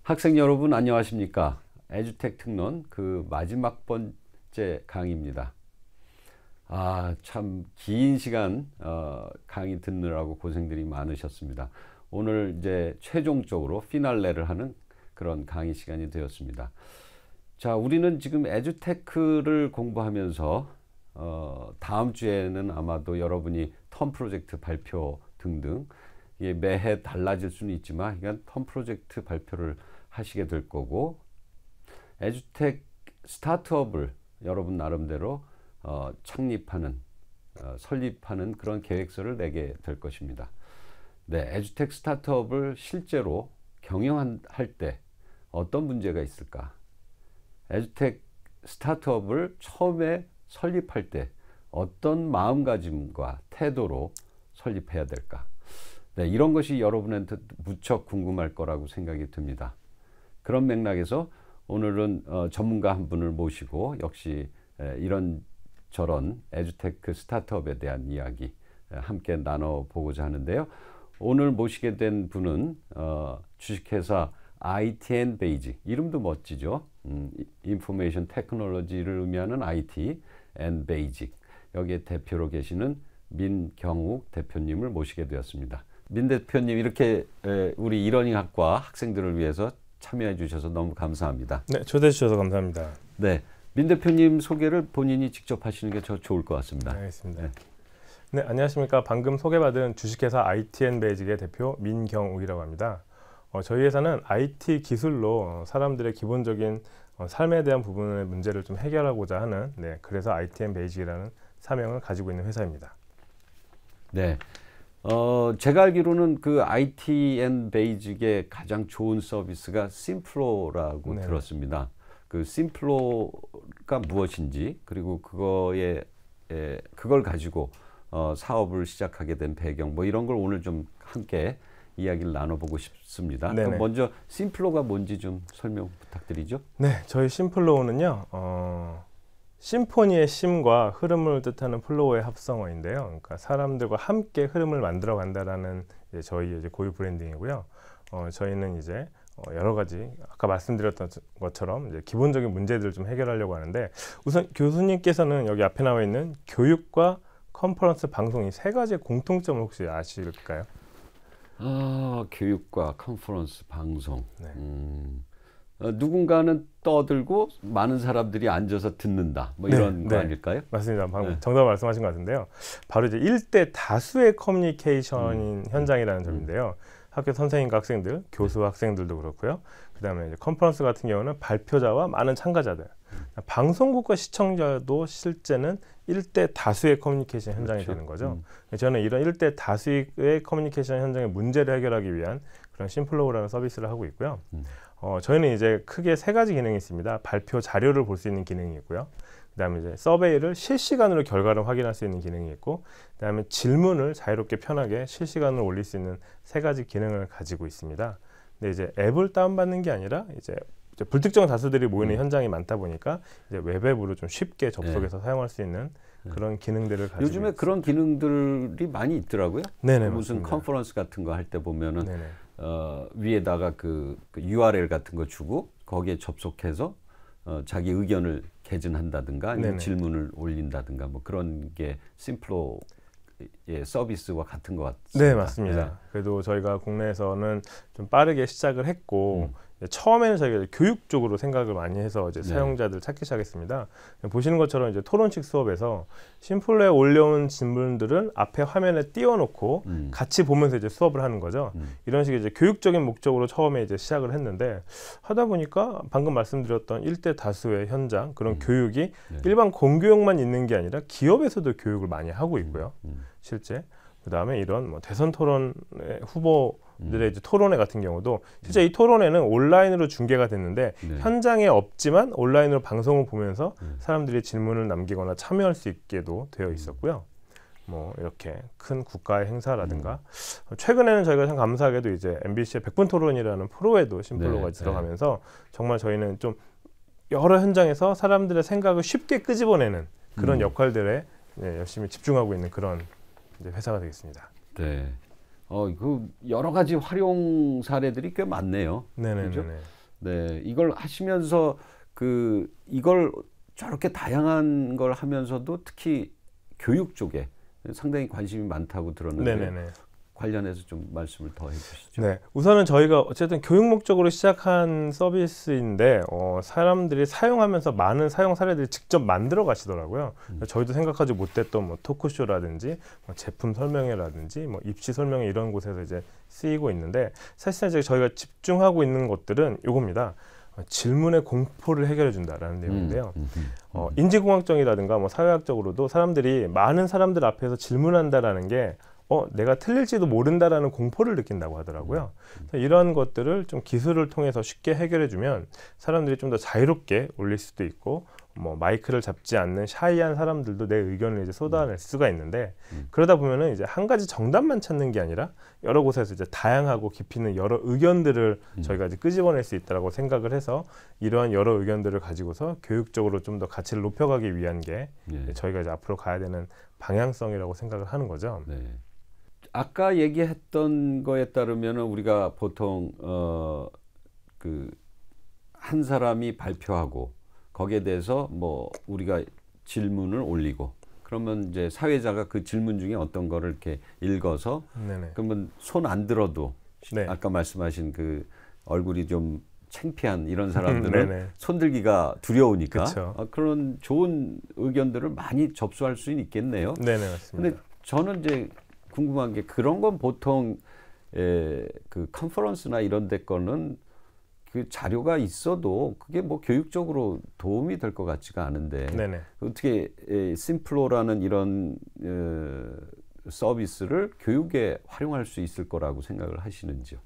학생 여러분 안녕하십니까? 에듀텍 특론 그 마지막 번째 강의입니다. 참 긴 시간 강의 듣느라고 고생들이 많으셨습니다. 오늘 이제 최종적으로 피날레를 하는 그런 강의 시간이 되었습니다. 자, 우리는 지금 에듀테크를 공부하면서 다음 주에는 아마도 여러분이 텀 프로젝트 발표 등등 이게 매해 달라질 수는 있지만 이건 텀 프로젝트 발표를 하시게 될 거고, 에듀텍 스타트업을 여러분 나름대로 창립하는 설립하는 그런 계획서를 내게 될 것입니다. 네, 에듀텍 스타트업을 실제로 경영할 때 어떤 문제가 있을까? 에듀텍 스타트업을 처음에 설립할 때 어떤 마음가짐과 태도로 설립해야 될까? 네, 이런 것이 여러분한테 무척 궁금할 거라고 생각이 듭니다. 그런 맥락에서 오늘은 전문가 한 분을 모시고 역시 이런저런 에듀테크 스타트업에 대한 이야기 함께 나눠보고자 하는데요. 오늘 모시게 된 분은 주식회사 ITN 베이직, 이름도 멋지죠. 인포메이션 테크놀로지를 의미하는 IT 앤 베이직, 여기에 대표로 계시는 민경욱 대표님을 모시게 되었습니다. 민 대표님, 이렇게 우리 이러닝학과 학생들을 위해서 참여해 주셔서 너무 감사합니다. 네, 초대해 주셔서 감사합니다. 네, 민 대표님 소개를 본인이 직접 하시는 게 더 좋을 것 같습니다. 알겠습니다. 네, 안녕하십니까. 방금 소개받은 주식회사 ITN 베이직의 대표 민경욱이라고 합니다. 저희 회사는 IT 기술로 사람들의 기본적인 삶에 대한 부분의 문제를 좀 해결하고자 하는, 그래서 ITN 베이직이라는 사명을 가지고 있는 회사입니다. 네. 제가 알기로는 그 ITN 베이직의 가장 좋은 서비스가 심플로라고 들었습니다. 그 심플로가 무엇인지, 그리고 그걸 가지고 사업을 시작하게 된 배경, 뭐 이런 걸 오늘 좀 함께 이야기를 나눠보고 싶습니다. 그럼 먼저 심플로가 뭔지 좀 설명 부탁드리죠. 네, 저희 심플로우는요, 심포니의 심과 흐름을 뜻하는 플로우의 합성어인데요. 그러니까 사람들과 함께 흐름을 만들어 간다라는 저희 고유 브랜딩이고요. 저희는 이제 여러 가지 아까 말씀드렸던 것처럼 이제 기본적인 문제들을 좀 해결하려고 하는데, 우선 교수님께서는 여기 앞에 나와 있는 교육과 컨퍼런스 방송 이 세 가지의 공통점을 혹시 아실까요? 교육과 컨퍼런스 방송. 누군가는 떠들고 많은 사람들이 앉아서 듣는다, 뭐 이런 거 아닐까요? 맞습니다. 방금 정답 말씀하신 것 같은데요. 바로 이제 1대 다수의 커뮤니케이션 현장이라는 점인데요. 학교 선생님과 학생들, 교수와 학생들도 그렇고요. 그 다음에 이제 컨퍼런스 같은 경우는 발표자와 많은 참가자들, 방송국과 시청자도 실제는 1대 다수의 커뮤니케이션 현장이 되는 거죠. 저는 이런 1대 다수의 커뮤니케이션 현장의 문제를 해결하기 위한 그런 심플로우라는 서비스를 하고 있고요. 저희는 이제 크게 세 가지 기능이 있습니다. 발표 자료를 볼 수 있는 기능이 있고요. 그 다음에 이제 서베이를 실시간으로 결과를 확인할 수 있는 기능이 있고, 그 다음에 질문을 자유롭게 편하게 실시간으로 올릴 수 있는 세 가지 기능을 가지고 있습니다. 근데 이제 앱을 다운받는 게 아니라 이제 불특정 다수들이 모이는 현장이 많다 보니까 이제 웹앱으로 좀 쉽게 접속해서 사용할 수 있는 그런 기능들을 가지고 요즘에 있습니다. 그런 기능들이 많이 있더라고요. 네네, 무슨 맞습니다. 컨퍼런스 같은 거 할 때 보면은 위에다가 그 URL 같은 거 주고 거기에 접속해서 자기 의견을 개진한다든가 아니면 질문을 올린다든가 뭐 그런 게 심플로 서비스와 같은 것 같습니다. 네, 맞습니다. 그래도 저희가 국내에서는 좀 빠르게 시작을 했고, 처음에는 저희가 교육 쪽으로 생각을 많이 해서 이제 사용자들 찾기 시작했습니다. 보시는 것처럼 이제 토론식 수업에서 심플로에 올려온 질문들을 앞에 화면에 띄워놓고 같이 보면서 이제 수업을 하는 거죠. 이런 식의 이제 교육적인 목적으로 처음에 이제 시작을 했는데, 하다 보니까 방금 말씀드렸던 1대 다수의 현장, 그런 교육이 일반 공교육만 있는 게 아니라 기업에서도 교육을 많이 하고 있고요. 실제 그 다음에 이런 뭐 대선 토론 후보들의 이제 토론회 같은 경우도 실제 이 토론회는 온라인으로 중계가 됐는데 현장에 없지만 온라인으로 방송을 보면서 사람들이 질문을 남기거나 참여할 수 있게도 되어 있었고요. 뭐 이렇게 큰 국가의 행사라든가 최근에는 저희가 참 감사하게도 이제 MBC의 100분 토론이라는 프로에도 심플로가 들어가면서 정말 저희는 좀 여러 현장에서 사람들의 생각을 쉽게 끄집어내는 그런 역할들에 열심히 집중하고 있는 그런 이제 회사가 되겠습니다. 네. 그 여러 가지 활용 사례들이 꽤 많네요. 네네네. 그죠? 네, 이걸 하시면서 이걸 저렇게 다양한 걸 하면서도 특히 교육 쪽에 상당히 관심이 많다고 들었는데 네네네. 관련해서 좀 말씀을 더 해주시죠. 네, 우선은 저희가 어쨌든 교육 목적으로 시작한 서비스인데 사람들이 사용하면서 많은 사용 사례들이 직접 만들어 가시더라고요. 저희도 생각하지 못했던 뭐 토크쇼라든지 뭐 제품 설명회라든지 뭐 입시 설명회 이런 곳에서 이제 쓰이고 있는데 사실상 이제 저희가 집중하고 있는 것들은 요겁니다. 질문의 공포를 해결해 준다라는 내용인데요. 인지공학적이라든가 뭐 사회학적으로도 사람들이 많은 사람들 앞에서 질문한다라는 게 내가 틀릴지도 모른다라는 공포를 느낀다고 하더라고요. 이런 것들을 좀 기술을 통해서 쉽게 해결해주면 사람들이 좀 더 자유롭게 올릴 수도 있고, 뭐 마이크를 잡지 않는 샤이한 사람들도 내 의견을 이제 쏟아낼 수가 있는데, 그러다 보면은 이제 한 가지 정답만 찾는 게 아니라 여러 곳에서 이제 다양하고 깊이 있는 여러 의견들을 저희가 이제 끄집어낼 수 있다라고 생각을 해서 이러한 여러 의견들을 가지고서 교육적으로 좀 더 가치를 높여가기 위한 게 저희가 이제 앞으로 가야 되는 방향성이라고 생각을 하는 거죠. 네. 아까 얘기했던 거에 따르면 우리가 보통 한 사람이 발표하고 거기에 대해서 뭐 우리가 질문을 올리고 그러면 이제 사회자가 그 질문 중에 어떤 거를 이렇게 읽어서 네네. 그러면 손 안 들어도 네. 아까 말씀하신 그 얼굴이 좀 창피한 이런 사람들은 네네. 손들기가 두려우니까 그런 좋은 의견들을 많이 접수할 수 있겠네요. 네네, 맞습니다. 근데 저는 이제 궁금한 게 그런 건 보통 그 컨퍼런스나 이런 데 거는 그 자료가 있어도 그게 뭐 교육적으로 도움이 될 것 같지가 않은데 네네. 어떻게 심플로라는 이런 서비스를 교육에 활용할 수 있을 거라고 생각을 하시는지요?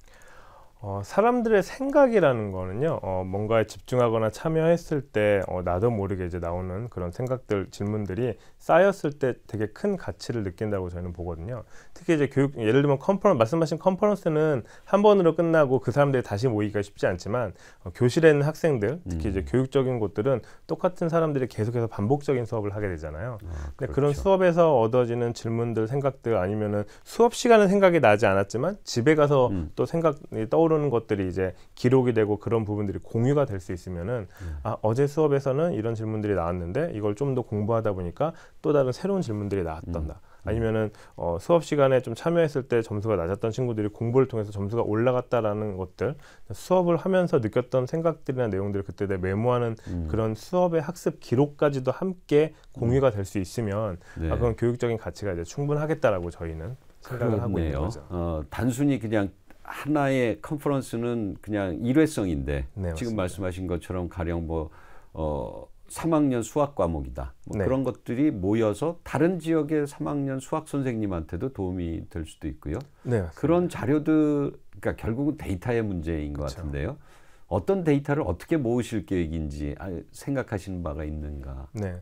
사람들의 생각이라는 거는요, 뭔가에 집중하거나 참여했을 때 나도 모르게 이제 나오는 그런 생각들, 질문들이 쌓였을 때 되게 큰 가치를 느낀다고 저희는 보거든요. 특히 이제 교육, 예를 들면 말씀하신 컨퍼런스는 한 번으로 끝나고 그 사람들이 다시 모이기가 쉽지 않지만 교실에 있는 학생들, 특히 이제 교육적인 곳들은 똑같은 사람들이 계속해서 반복적인 수업을 하게 되잖아요. 근데 그렇죠. 그런 수업에서 얻어지는 질문들, 생각들 아니면은 수업 시간은 생각이 나지 않았지만 집에 가서 또 생각이 떠오르는 것들이 이제 기록이 되고 그런 부분들이 공유가 될 수 있으면은 어제 수업에서는 이런 질문들이 나왔는데 이걸 좀 더 공부하다 보니까 또 다른 새로운 질문들이 나왔던다. 아니면은 수업 시간에 좀 참여했을 때 점수가 낮았던 친구들이 공부를 통해서 점수가 올라갔다라는 것들, 수업을 하면서 느꼈던 생각들이나 내용들을 그때 메모하는 그런 수업의 학습 기록까지도 함께 공유가 될 수 있으면 그건 교육적인 가치가 이제 충분하겠다라고 저희는 생각을 하고 있는 거죠. 단순히 그냥 하나의 컨퍼런스는 그냥 일회성인데 네, 지금 맞습니다. 말씀하신 것처럼 가령 뭐 3학년 수학 과목이다. 뭐 네. 그런 것들이 모여서 다른 지역의 3학년 수학 선생님한테도 도움이 될 수도 있고요. 네, 그런 자료들, 그러니까 결국은 데이터의 문제인 것 같은데요. 어떤 데이터를 어떻게 모으실 계획인지 생각하시는 바가 있는가? 네.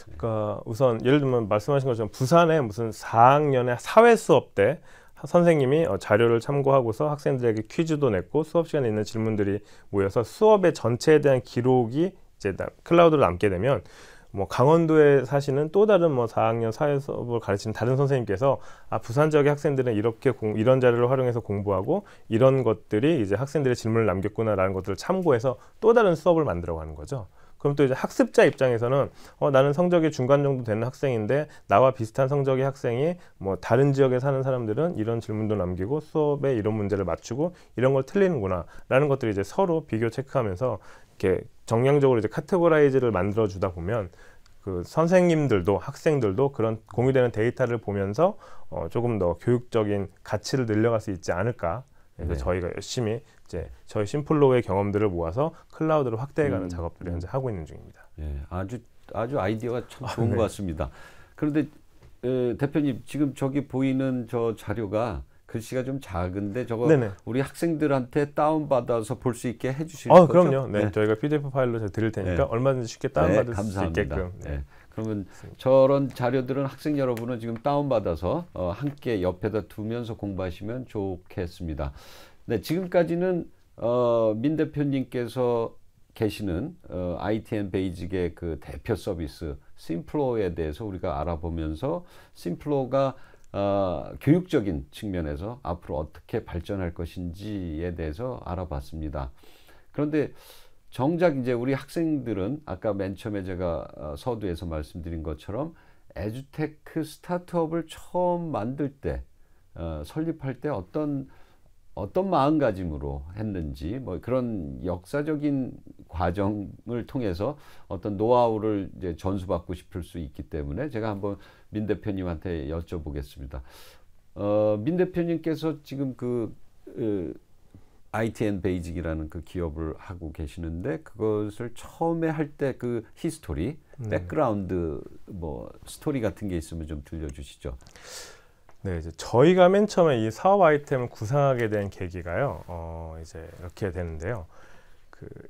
그러니까 우선 예를 들면 말씀하신 것처럼 부산에 무슨 4학년의 사회 수업 때 선생님이 자료를 참고하고서 학생들에게 퀴즈도 냈고 수업 시간에 있는 질문들이 모여서 수업의 전체에 대한 기록이 이제 클라우드로 남게 되면 뭐 강원도에 사시는 또 다른 뭐 4학년 사회 수업을 가르치는 다른 선생님께서 부산 지역의 학생들은 이렇게 이런 자료를 활용해서 공부하고 이런 것들이 이제 학생들의 질문을 남겼구나라는 것들을 참고해서 또 다른 수업을 만들어가는 거죠. 그럼 또 이제 학습자 입장에서는 나는 성적이 중간 정도 되는 학생인데 나와 비슷한 성적의 학생이 뭐 다른 지역에 사는 사람들은 이런 질문도 남기고 수업에 이런 문제를 맞추고 이런 걸 틀리는구나 라는 것들을 이제 서로 비교 체크하면서 이렇게 정량적으로 이제 카테고라이즈를 만들어 주다 보면 그 선생님들도 학생들도 그런 공유되는 데이터를 보면서 조금 더 교육적인 가치를 늘려갈 수 있지 않을까. 그래서 저희가 열심히 이제 저희 심플로우의 경험들을 모아서 클라우드로 확대해가는 작업들을 현재 하고 있는 중입니다. 예, 아주 아이디어가 참 좋은 것 같습니다. 그런데 대표님 지금 저기 보이는 저 자료가 글씨가 좀 작은데 저거 우리 학생들한테 다운받아서 볼 수 있게 해주실 거죠? 그럼요. 네, 저희가 PDF 파일로 드릴 테니까 얼마든지 쉽게 다운받을 수 있게끔. 그러면 저런 자료들은 학생 여러분은 지금 다운받아서 함께 옆에다 두면서 공부하시면 좋겠습니다. 네, 지금까지는 민 대표님께서 계시는 ITN 베이직의 그 대표 서비스 심플로에 대해서 우리가 알아보면서 심플로가 교육적인 측면에서 앞으로 어떻게 발전할 것인지에 대해서 알아봤습니다. 그런데 정작 이제 우리 학생들은 아까 맨 처음에 제가 서두에서 말씀드린 것처럼 에듀테크 스타트업을 처음 만들 때 설립할 때 어떤 마음가짐으로 했는지 뭐 그런 역사적인 과정을 통해서 어떤 노하우를 이제 전수받고 싶을 수 있기 때문에 제가 한번 민 대표님한테 여쭤보겠습니다. 민 대표님께서 지금 ITN 베이직이라는 그 기업을 하고 계시는데 그것을 처음에 할 때 그 히스토리, 백그라운드 뭐 스토리 같은 게 있으면 좀 들려주시죠. 네, 이제 저희가 맨 처음에 이 사업 아이템을 구상하게 된 계기가요. 이제 이렇게 되는데요.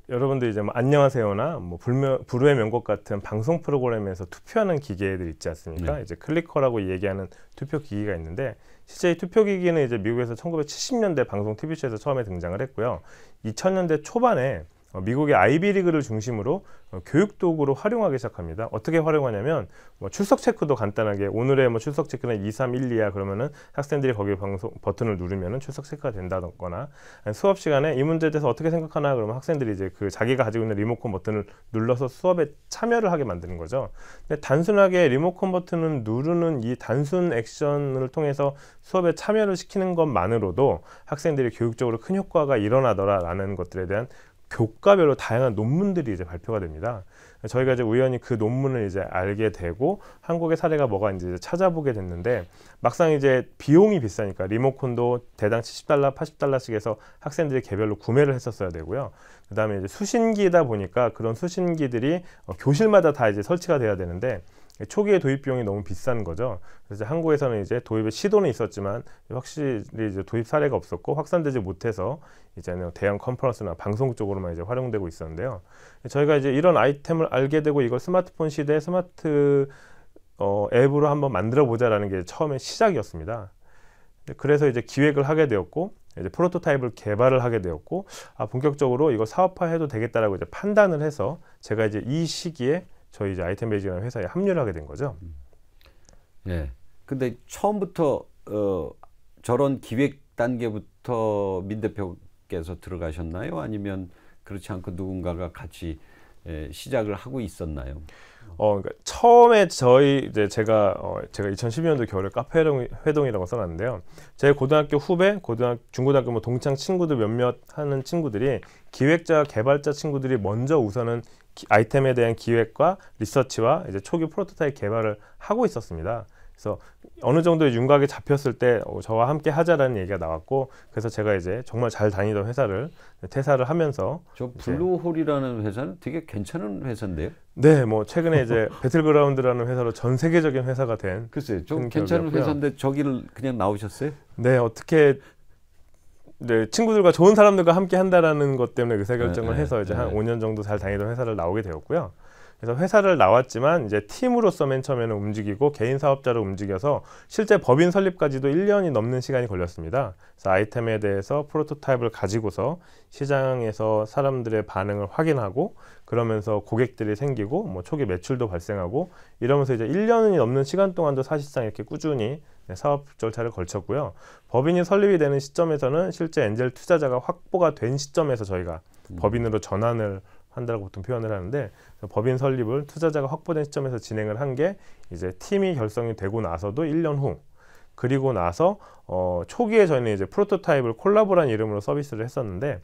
여러분들 이제 뭐 안녕하세요나 뭐 불후의 명곡 같은 방송 프로그램에서 투표하는 기계들 있지 않습니까? 이제 클리커라고 얘기하는 투표 기기가 있는데 실제 이 투표 기기는 이제 미국에서 1970년대 방송 TV쇼에서 처음에 등장을 했고요. 2000년대 초반에 미국의 아이비리그를 중심으로 교육 도구로 활용하기 시작합니다. 어떻게 활용하냐면 뭐 출석 체크도 간단하게 오늘의 뭐 출석 체크는 2, 3, 1, 2야 그러면은 학생들이 거기 방송 버튼을 누르면은 출석 체크가 된다거나 수업 시간에 이 문제에 대해서 어떻게 생각하나 그러면 학생들이 이제 그 자기가 가지고 있는 리모컨 버튼을 눌러서 수업에 참여를 하게 만드는 거죠. 근데 단순하게 리모컨 버튼을 누르는 이 단순 액션을 통해서 수업에 참여를 시키는 것만으로도 학생들이 교육적으로 큰 효과가 일어나더라라는 것들에 대한 교과별로 다양한 논문들이 이제 발표가 됩니다. 저희가 이제 우연히 그 논문을 이제 알게 되고 한국의 사례가 뭐가 이제 찾아보게 됐는데 막상 이제 비용이 비싸니까 리모컨도 대당 $70, $80씩 해서 학생들이 개별로 구매를 했었어야 되고요. 그다음에 이제 수신기다 보니까 그런 수신기들이 교실마다 다 이제 설치가 돼야 되는데 초기에 도입 비용이 너무 비싼 거죠. 그래서 한국에서는 이제 도입의 시도는 있었지만 확실히 이제 도입 사례가 없었고 확산되지 못해서 이제는 대형 컨퍼런스나 방송 쪽으로만 이제 활용되고 있었는데요. 저희가 이제 이런 아이템을 알게 되고 이걸 스마트폰 시대에 스마트 앱으로 한번 만들어 보자라는 게 처음에 시작이었습니다. 그래서 이제 기획을 하게 되었고 이제 프로토타입을 개발을 하게 되었고 본격적으로 이거 사업화해도 되겠다라고 이제 판단을 해서 제가 이제 이 시기에 저희 이제 아이템 베이직이라는 회사에 합류를 하게 된 거죠. 예. 근데 처음부터 저런 기획 단계부터 민 대표께서 들어가셨나요? 아니면 그렇지 않고 누군가가 같이 시작을 하고 있었나요? 그러니까 처음에 제가 2012년도 겨울에 카페 회동이라고 써놨는데요. 제 고등학교 후배, 중고등학교 뭐 동창 친구들 몇몇 하는 친구들이 기획자, 개발자 친구들이 먼저 우선은 아이템에 대한 기획과 리서치와 이제 초기 프로토타입 개발을 하고 있었습니다. 그래서 어느 정도 윤곽이 잡혔을 때 저와 함께 하자라는 얘기가 나왔고 그래서 제가 이제 정말 잘 다니던 회사를 퇴사를 하면서 저 블루홀이라는 회사는 되게 괜찮은 회사인데요. 네, 뭐 최근에 이제 배틀그라운드라는 회사로 전 세계적인 회사가 된 글쎄요, 좀 괜찮은 회사인데 저기를 그냥 나오셨어요? 네, 어떻게 친구들과 좋은 사람들과 함께 한다라는 것 때문에 의사결정을 해서 이제 한 5년 정도 잘 다니던 회사를 나오게 되었고요. 그래서 회사를 나왔지만 이제 팀으로서 맨 처음에는 움직이고 개인 사업자로 움직여서 실제 법인 설립까지도 1년이 넘는 시간이 걸렸습니다. 그래서 아이템에 대해서 프로토타입을 가지고서 시장에서 사람들의 반응을 확인하고 그러면서 고객들이 생기고 뭐 초기 매출도 발생하고 이러면서 이제 1년이 넘는 시간 동안도 사실상 이렇게 꾸준히 사업 절차를 걸쳤고요. 법인이 설립이 되는 시점에서는 실제 엔젤 투자자가 확보가 된 시점에서 저희가 법인으로 전환을 한다고 보통 표현을 하는데 법인 설립을 투자자가 확보된 시점에서 진행을 한 게 이제 팀이 결성이 되고 나서도 1년 후 그리고 나서 초기에 저희는 이제 프로토타입을 콜라보라는 이름으로 서비스를 했었는데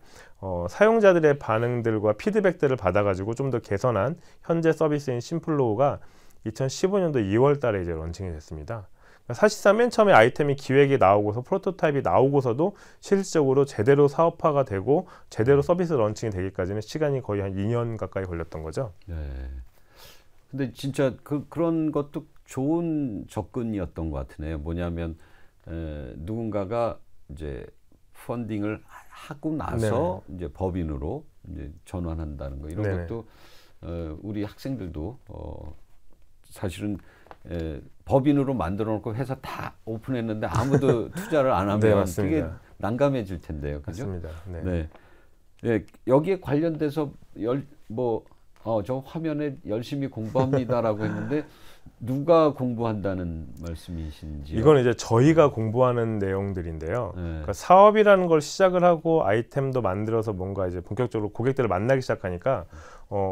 사용자들의 반응들과 피드백들을 받아가지고 좀 더 개선한 현재 서비스인 심플로우가 2015년도 2월 달에 이제 런칭이 됐습니다. 사실상 맨 처음에 아이템이 기획이 나오고서 프로토타입이 나오고서도 실질적으로 제대로 사업화가 되고 제대로 서비스 런칭이 되기까지는 시간이 거의 한 2년 가까이 걸렸던 거죠. 네. 근데 진짜 그런 것도 좋은 접근이었던 것 같으네요. 뭐냐면 누군가가 이제 펀딩을 하고 나서 네네. 이제 법인으로 이제 전환한다는 거 이런 네네. 것도 우리 학생들도 사실은 법인으로 만들어 놓고 회사 다 오픈했는데 아무도 투자를 안 하면 네, 그게 난감해질 텐데요. 그죠? 맞습니다. 네. 네. 네. 여기에 관련돼서 저 화면에 열심히 공부합니다라고 했는데 누가 공부한다는 말씀이신지요? 이건 이제 저희가 공부하는 내용들인데요. 네. 그러니까 사업이라는 걸 시작을 하고 아이템도 만들어서 뭔가 이제 본격적으로 고객들을 만나기 시작하니까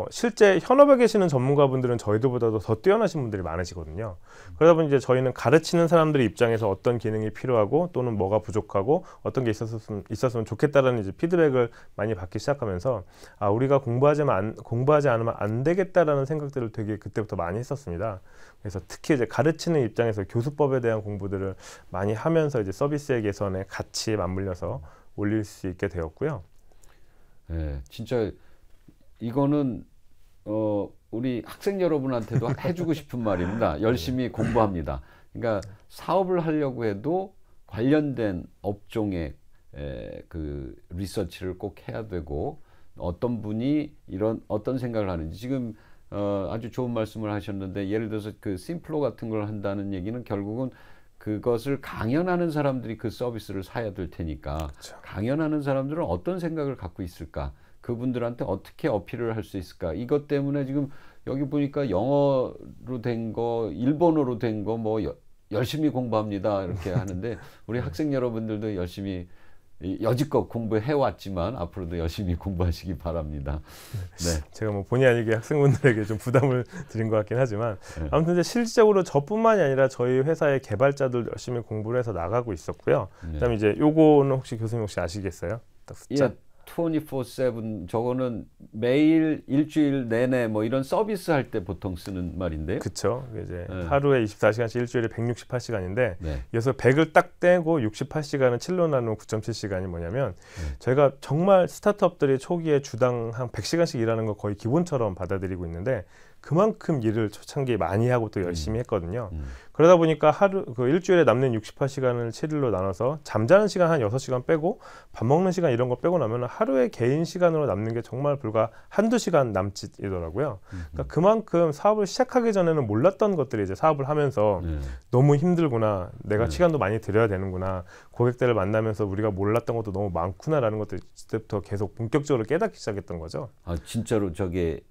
실제 현업에 계시는 전문가분들은 저희들보다도 더 뛰어나신 분들이 많으시거든요. 그러다 보니 이제 저희는 가르치는 사람들의 입장에서 어떤 기능이 필요하고 또는 뭐가 부족하고 어떤 게 있었으면 좋겠다라는 이제 피드백을 많이 받기 시작하면서 우리가 공부하지 않으면 안 되겠다라는 생각들을 되게 그때부터 많이 했었습니다. 그래서 특히 이제 가르치는 입장에서 교수법에 대한 공부들을 많이 하면서 이제 서비스의 개선에 같이 맞물려서 올릴 수 있게 되었고요. 네, 진짜 이거는 우리 학생 여러분한테도 해주고 싶은 말입니다. 열심히 공부합니다. 그러니까 사업을 하려고 해도 관련된 업종의 그 리서치를 꼭 해야 되고 어떤 분이 어떤 생각을 하는지 지금 아주 좋은 말씀을 하셨는데 예를 들어서 그 심플로 같은 걸 한다는 얘기는 결국은 그것을 강연하는 사람들이 그 서비스를 사야 될 테니까 그렇죠. 강연하는 사람들은 어떤 생각을 갖고 있을까? 그분들한테 어떻게 어필을 할 수 있을까? 이것 때문에 지금 여기 보니까 영어로 된 거, 일본어로 된 거 뭐 열심히 공부합니다 이렇게 하는데 우리 학생 여러분들도 열심히 여지껏 공부해 왔지만 앞으로도 열심히 공부하시기 바랍니다. 네. 제가 뭐 본의 아니게 학생분들에게 좀 부담을 드린 것 같긴 하지만 아무튼 이제 실질적으로 저뿐만이 아니라 저희 회사의 개발자들 열심히 공부를 해서 나가고 있었고요. 그다음에 이제 요거는 혹시 교수님 혹시 아시겠어요? 딱 숫자. 예, 24/7 저거는 매일 일주일 내내 뭐 이런 서비스 할 때 보통 쓰는 말인데요. 그렇죠. 이제 하루에 24시간씩 일주일에 168시간인데 네. 여기서 100을 딱 떼고 68시간은 7로 나누면 9.7시간이 뭐냐면 저희가 정말 스타트업들이 초기에 주당 한 100시간씩 일하는 거 거의 기본처럼 받아들이고 있는데 그만큼 일을 초창기에 많이 하고 또 열심히 했거든요. 그러다 보니까 일주일에 남는 68시간을 7일로 나눠서 잠자는 시간 한 6시간 빼고 밥 먹는 시간 이런 거 빼고 나면 하루에 개인 시간으로 남는 게 정말 불과 한두 시간 남짓이더라고요. 그러니까 그만큼 사업을 시작하기 전에는 몰랐던 것들이 이제 사업을 하면서 너무 힘들구나. 내가 시간도 많이 들여야 되는구나. 고객들을 만나면서 우리가 몰랐던 것도 너무 많구나라는 것들 그때부터 계속 본격적으로 깨닫기 시작했던 거죠. 아, 진짜로 저게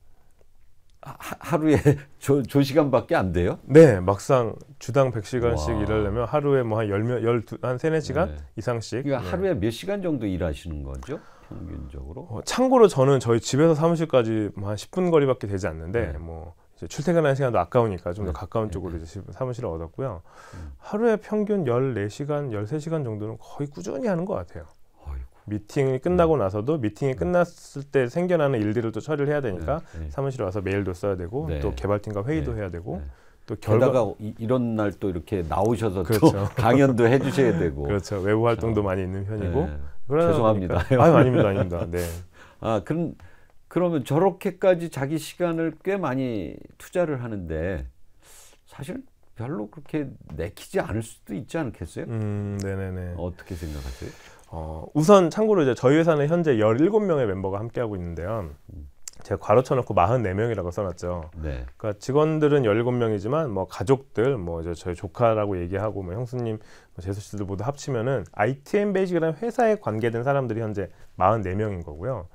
하루에 조시간밖에 안 돼요? 네, 막상 주당 100시간씩 와. 일하려면 하루에 뭐 한 3-4시간 네. 이상씩. 그러니까 하루에 몇 시간 정도 일하시는 거죠? 평균적으로? 참고로 저는 저희 집에서 사무실까지 뭐 한 10분 거리밖에 되지 않는데 뭐 이제 출퇴근하는 시간도 아까우니까 좀 더 가까운 쪽으로 이제 사무실을 얻었고요. 하루에 평균 14시간, 13시간 정도는 거의 꾸준히 하는 것 같아요. 미팅이 끝나고 나서도 미팅이 끝났을 때 생겨나는 일들을 또 처리를 해야 되니까 사무실에 와서 메일도 써야 되고 또 개발팀과 회의도 해야 되고 또 게다가 이런 날 또 이렇게 나오셔서 그렇죠. 또 강연도 해주셔야 되고 그렇죠. 외부 활동도 많이 있는 편이고 죄송합니다. 아닙니다. 네. 그러면 저렇게까지 자기 시간을 꽤 많이 투자를 하는데 사실 별로 그렇게 내키지 않을 수도 있지 않겠어요? 네네네. 어떻게 생각하세요? 우선 참고로 이제 저희 회사는 현재 17명의 멤버가 함께하고 있는데요. 제가 괄호 쳐놓고 44명이라고 써놨죠. 네. 그러니까 직원들은 17명이지만 뭐 가족들, 뭐 이제 저희 조카라고 얘기하고 뭐 형수님, 뭐 재수 씨들 모두 합치면은 ITM 베이직이라는 회사에 관계된 사람들이 현재 44명인 거고요.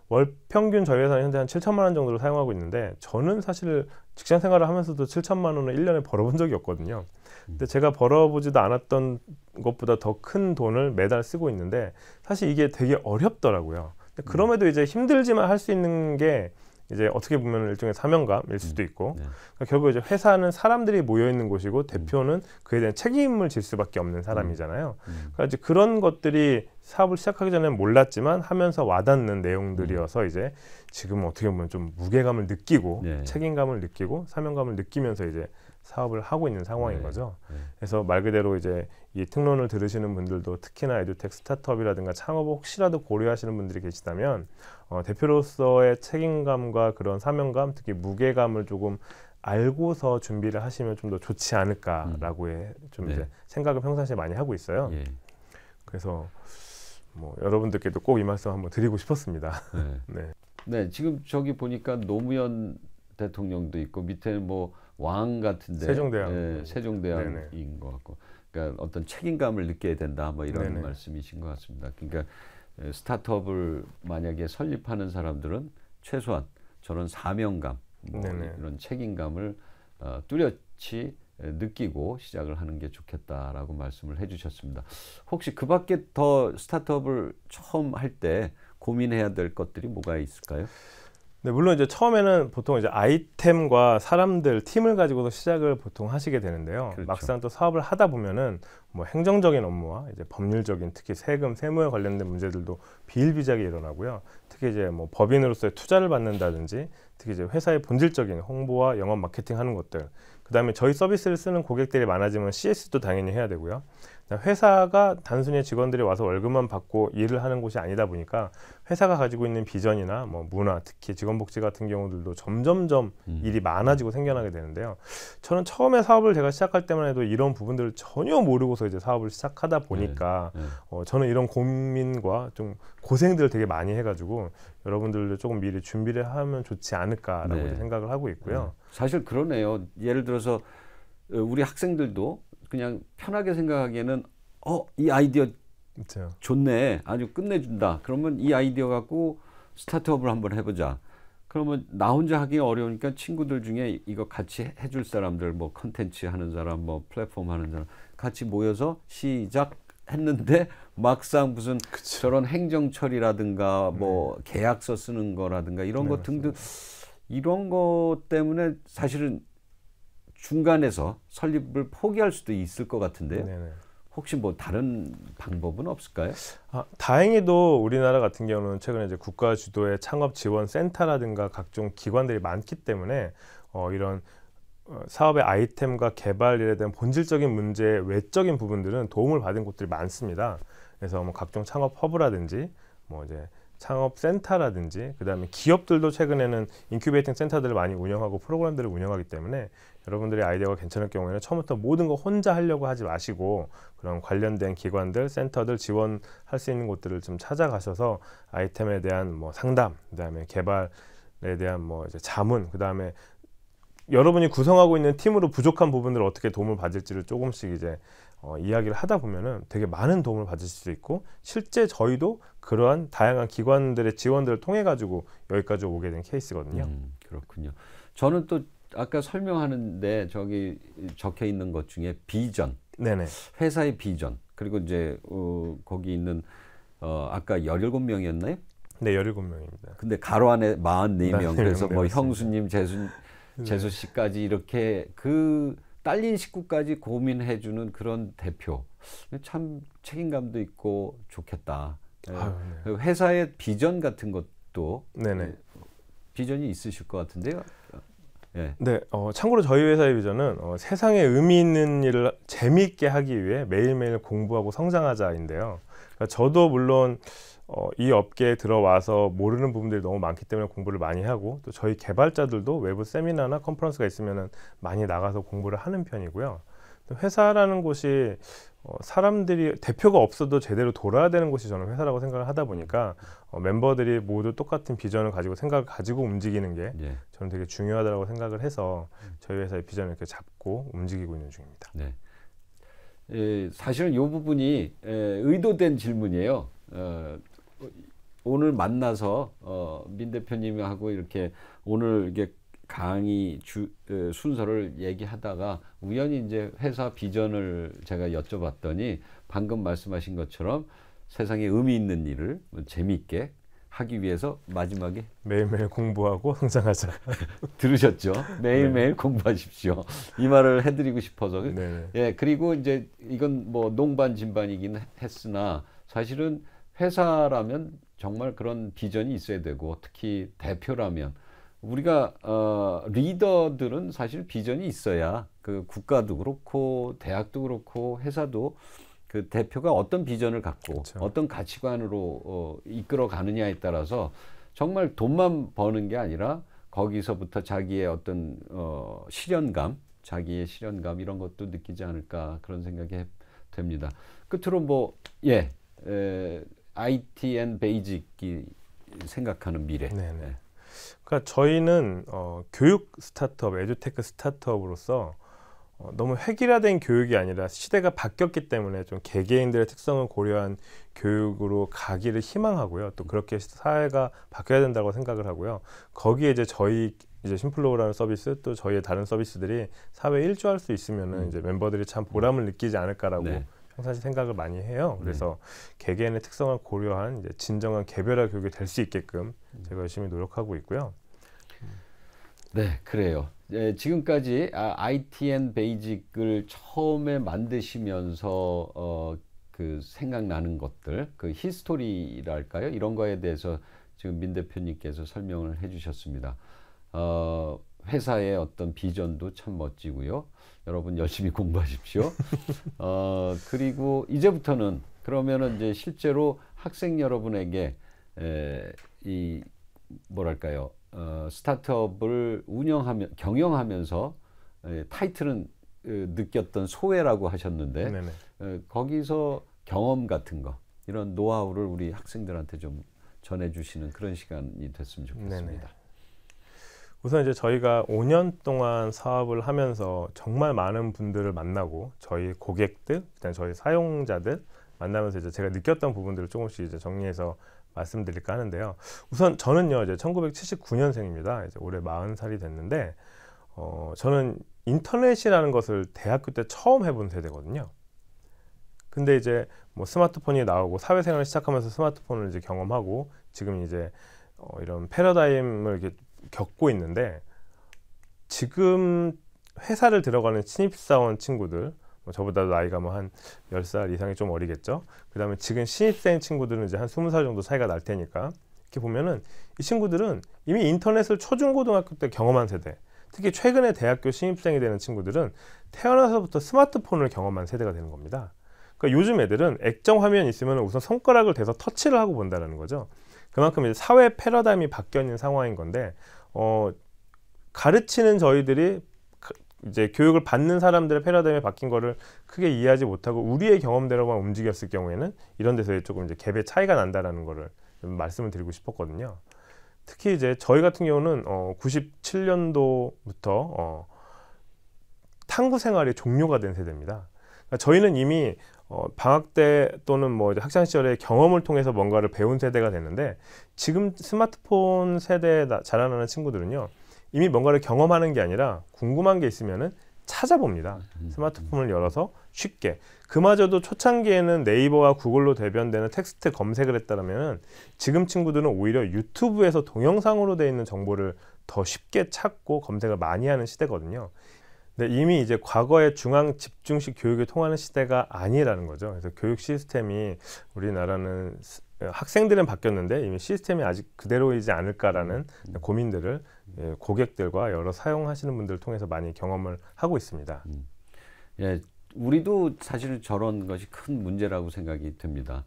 월 평균 저희 회사는 현재 한 7천만 원 정도로 사용하고 있는데 저는 사실 직장 생활을 하면서도 7천만 원을 1년에 벌어본 적이 없거든요. 근데 제가 벌어보지도 않았던 것보다 더 큰 돈을 매달 쓰고 있는데 사실 이게 되게 어렵더라고요. 근데 그럼에도 이제 힘들지만 할 수 있는 게 이제 어떻게 보면 일종의 사명감일 수도 있고 그러니까 결국 이제 회사는 사람들이 모여 있는 곳이고 대표는 그에 대한 책임을 질 수밖에 없는 사람이잖아요. 그러니까 이제 그런 것들이 사업을 시작하기 전에는 몰랐지만 하면서 와닿는 내용들이어서 이제 지금 어떻게 보면 좀 무게감을 느끼고 책임감을 느끼고 사명감을 느끼면서 이제 사업을 하고 있는 상황인 거죠. 그래서 말 그대로 이제 이 특론을 들으시는 분들도 특히나 에듀텍 스타트업이라든가 창업을 혹시라도 고려하시는 분들이 계시다면 대표로서의 책임감과 그런 사명감, 특히 무게감을 조금 알고서 준비를 하시면 좀 더 좋지 않을까라고 좀 이제 생각을 평상시에 많이 하고 있어요. 그래서 뭐 여러분들께도 꼭 이 말씀 한번 드리고 싶었습니다. 네, 지금 저기 보니까 노무현 대통령도 있고 밑에는 뭐 왕 같은데 세종대왕, 세종대왕인 것 같고, 그러니까 어떤 책임감을 느껴야 된다, 뭐 이런 말씀이신 것 같습니다. 그러니까 스타트업을 만약에 설립하는 사람들은 최소한 저런 사명감, 뭐 이런 책임감을 뚜렷이 느끼고 시작을 하는 게 좋겠다라고 말씀을 해주셨습니다. 혹시 그 밖에 더 스타트업을 처음 할 때 고민해야 될 것들이 뭐가 있을까요? 네, 물론 이제 처음에는 보통 이제 아이템과 사람들, 팀을 가지고도 시작을 보통 하시게 되는데요. 그렇죠. 막상 또 사업을 하다 보면은 뭐 행정적인 업무와 이제 법률적인 특히 세금, 세무에 관련된 문제들도 비일비재하게 일어나고요. 특히 이제 뭐 법인으로서의 투자를 받는다든지, 특히 이제 회사의 본질적인 홍보와 영업 마케팅 하는 것들, 그다음에 저희 서비스를 쓰는 고객들이 많아지면 CS도 당연히 해야 되고요. 회사가 단순히 직원들이 와서 월급만 받고 일을 하는 곳이 아니다 보니까 회사가 가지고 있는 비전이나 뭐 문화, 특히 직원복지 같은 경우들도 점점점 일이 많아지고 생겨나게 되는데요. 저는 처음에 사업을 제가 시작할 때만 해도 이런 부분들을 전혀 모르고서 이제 사업을 시작하다 보니까 저는 이런 고민과 좀 고생들을 되게 많이 해가지고 여러분들도 조금 미리 준비를 하면 좋지 않을까라고 생각을 하고 있고요. 사실 그러네요. 예를 들어서 우리 학생들도 그냥 편하게 생각하기에는 이 아이디어 그렇죠. 좋네, 아주 끝내준다. 그러면 이 아이디어 갖고 스타트업을 한번 해보자. 그러면 나 혼자 하기 어려우니까 친구들 중에 이거 같이 해줄 사람들, 뭐 컨텐츠 하는 사람, 뭐 플랫폼 하는 사람 같이 모여서 시작했는데 막상 무슨 그쵸. 저런 행정 처리라든가 뭐 계약서 쓰는 거라든가 이런 것 등등 이런 것 때문에 사실은 중간에서 설립을 포기할 수도 있을 것 같은데요. 네네. 혹시 뭐 다른 방법은 없을까요? 다행히도 우리나라 같은 경우는 최근에 이제 국가 주도의 창업 지원 센터라든가 각종 기관들이 많기 때문에 이런 사업의 아이템과 개발에 대한 본질적인 문제, 외적인 부분들은 도움을 받은 곳들이 많습니다. 그래서 뭐 각종 창업 허브라든지 뭐 이제 창업 센터라든지 그다음에 기업들도 최근에는 인큐베이팅 센터들을 많이 운영하고 프로그램들을 운영하기 때문에 여러분들의 아이디어가 괜찮을 경우에는 처음부터 모든 거 혼자 하려고 하지 마시고 그런 관련된 기관들, 센터들 지원할 수 있는 곳들을 좀 찾아가셔서 아이템에 대한 뭐 상담, 그다음에 개발에 대한 뭐 이제 자문, 그다음에 여러분이 구성하고 있는 팀으로 부족한 부분들을 어떻게 도움을 받을지를 조금씩 이제 이야기를 하다 보면은 되게 많은 도움을 받을 수 있고 실제 저희도 그러한 다양한 기관들의 지원들을 통해 가지고 여기까지 오게 된 케이스거든요. 그렇군요. 저는 또 아까 설명하는데 저기 적혀 있는 것 중에 비전, 네네. 회사의 비전, 그리고 이제 거기 있는 아까 17명이었나요? 네, 17명입니다. 근데 가로 안에 44명. 그래서 뭐 맞습니다. 형수님, 재수 씨까지 이렇게 그 딸린 식구까지 고민해주는 그런 대표. 참 책임감도 있고 좋겠다. 네. 회사의 비전 같은 것도 네네. 비전이 있으실 것 같은데요. 네. 네, 참고로 저희 회사의 비전은 세상에 의미 있는 일을 재미있게 하기 위해 매일매일 공부하고 성장하자인데요. 그러니까 저도 물론 이 업계에 들어와서 모르는 부분들이 너무 많기 때문에 공부를 많이 하고 또 저희 개발자들도 외부 세미나나 컨퍼런스가 있으면 많이 나가서 공부를 하는 편이고요. 또 회사라는 곳이 사람들이 대표가 없어도 제대로 돌아야 되는 곳이 저는 회사라고 생각을 하다 보니까 멤버들이 모두 똑같은 비전을 가지고 생각을 가지고 움직이는 게 저는 되게 중요하다고 생각을 해서 저희 회사의 비전을 이렇게 잡고 움직이고 있는 중입니다. 네. 사실은 이 부분이 의도된 질문이에요. 오늘 만나서 민 대표님하고 이렇게 오늘 이게 강의 순서를 얘기하다가 우연히 이제 회사 비전을 제가 여쭤봤더니 방금 말씀하신 것처럼 세상에 의미 있는 일을 재미있게 하기 위해서 마지막에 매일매일 공부하고 성장하자. 들으셨죠? 매일매일 공부하십시오. 이 말을 해드리고 싶어서. 예, 그리고 이제 이건 뭐 농반진반이긴 했으나 사실은 회사라면 정말 그런 비전이 있어야 되고 특히 대표라면 우리가 리더들은 사실 비전이 있어야 그 국가도 그렇고 대학도 그렇고 회사도 그 대표가 어떤 비전을 갖고 그렇죠. 어떤 가치관으로 이끌어 가느냐에 따라서 정말 돈만 버는 게 아니라 거기서부터 자기의 어떤 실현감, 자기의 실현감 이런 것도 느끼지 않을까 그런 생각이 됩니다. 끝으로 뭐 IT 앤 베이직이 생각하는 미래. 네네. 그러니까 저희는 교육 스타트업, 에듀테크 스타트업으로서 너무 획일화된 교육이 아니라 시대가 바뀌었기 때문에 좀 개개인들의 특성을 고려한 교육으로 가기를 희망하고요. 또 그렇게 사회가 바뀌어야 된다고 생각을 하고요. 거기에 이제 저희 이제 심플로우라는 서비스 또 저희의 다른 서비스들이 사회에 일조할 수 있으면은 이제 멤버들이 참 보람을 느끼지 않을까라고 네. 평상시 생각을 많이 해요. 그래서 개개인의 특성을 고려한 이제 진정한 개별화 교육이 될 수 있게끔 제가 열심히 노력하고 있고요. 네, 그래요. 지금까지 ITN 베이직을 처음에 만드시면서 그 생각나는 것들, 그 히스토리랄까요? 이런 거에 대해서 지금 민 대표님께서 설명을 해주셨습니다. 회사의 어떤 비전도 참 멋지고요. 여러분 열심히 공부하십시오. 그리고 이제부터는 그러면은 이제 실제로 학생 여러분에게 이 뭐랄까요? 스타트업을 경영하면서 타이틀은 느꼈던 소외라고 하셨는데 거기서 경험 같은 거 이런 노하우를 우리 학생들한테 좀 전해주시는 그런 시간이 됐으면 좋겠습니다. 네네. 우선 이제 저희가 5년 동안 사업을 하면서 정말 많은 분들을 만나고 저희 고객들, 그다음 저희 사용자들 만나면서 이제 제가 느꼈던 부분들을 조금씩 이제 정리해서 말씀드릴까 하는데요. 우선 저는요, 이제 1979년생입니다. 이제 올해 40살이 됐는데, 저는 인터넷이라는 것을 대학교 때 처음 해본 세대거든요. 근데 이제 뭐 스마트폰이 나오고 사회생활을 시작하면서 스마트폰을 이제 경험하고 지금 이제 이런 패러다임을 이렇게 겪고 있는데, 지금 회사를 들어가는 신입사원 친구들, 저보다 나이가 뭐 한 10살 이상이 좀 어리겠죠. 그 다음에 지금 신입생 친구들은 이제 한 20살 정도 차이가 날 테니까 이렇게 보면은 이 친구들은 이미 인터넷을 초중고등학교 때 경험한 세대, 특히 최근에 대학교 신입생이 되는 친구들은 태어나서부터 스마트폰을 경험한 세대가 되는 겁니다. 그러니까 요즘 애들은 액정 화면 있으면 우선 손가락을 대서 터치를 하고 본다는 거죠. 그만큼 이제 사회 패러다임이 바뀌어 있는 상황인 건데, 가르치는 저희들이 이제 교육을 받는 사람들의 패러다임이 바뀐 거를 크게 이해하지 못하고 우리의 경험대로만 움직였을 경우에는 이런 데서 조금 이제 갭의 차이가 난다라는 거를 좀 말씀을 드리고 싶었거든요. 특히 이제 저희 같은 경우는 97년도부터 탐구 생활이 종료가 된 세대입니다. 그러니까 저희는 이미 방학 때 또는 뭐 이제 학창 시절에 경험을 통해서 뭔가를 배운 세대가 됐는데, 지금 스마트폰 세대에 자라나는 친구들은요, 이미 뭔가를 경험하는 게 아니라 궁금한 게 있으면은 찾아봅니다. 스마트폰을 열어서 쉽게. 그마저도 초창기에는 네이버와 구글로 대변되는 텍스트 검색을 했다면 지금 친구들은 오히려 유튜브에서 동영상으로 되어 있는 정보를 더 쉽게 찾고 검색을 많이 하는 시대거든요. 근데 이미 이제 과거의 중앙 집중식 교육이 통하는 시대가 아니라는 거죠. 그래서 교육 시스템이 우리나라는 학생들은 바뀌었는데 이미 시스템이 아직 그대로이지 않을까라는 고민들을 고객들과 여러 사용하시는 분들을 통해서 많이 경험을 하고 있습니다. 예, 우리도 사실 저런 것이 큰 문제라고 생각이 듭니다.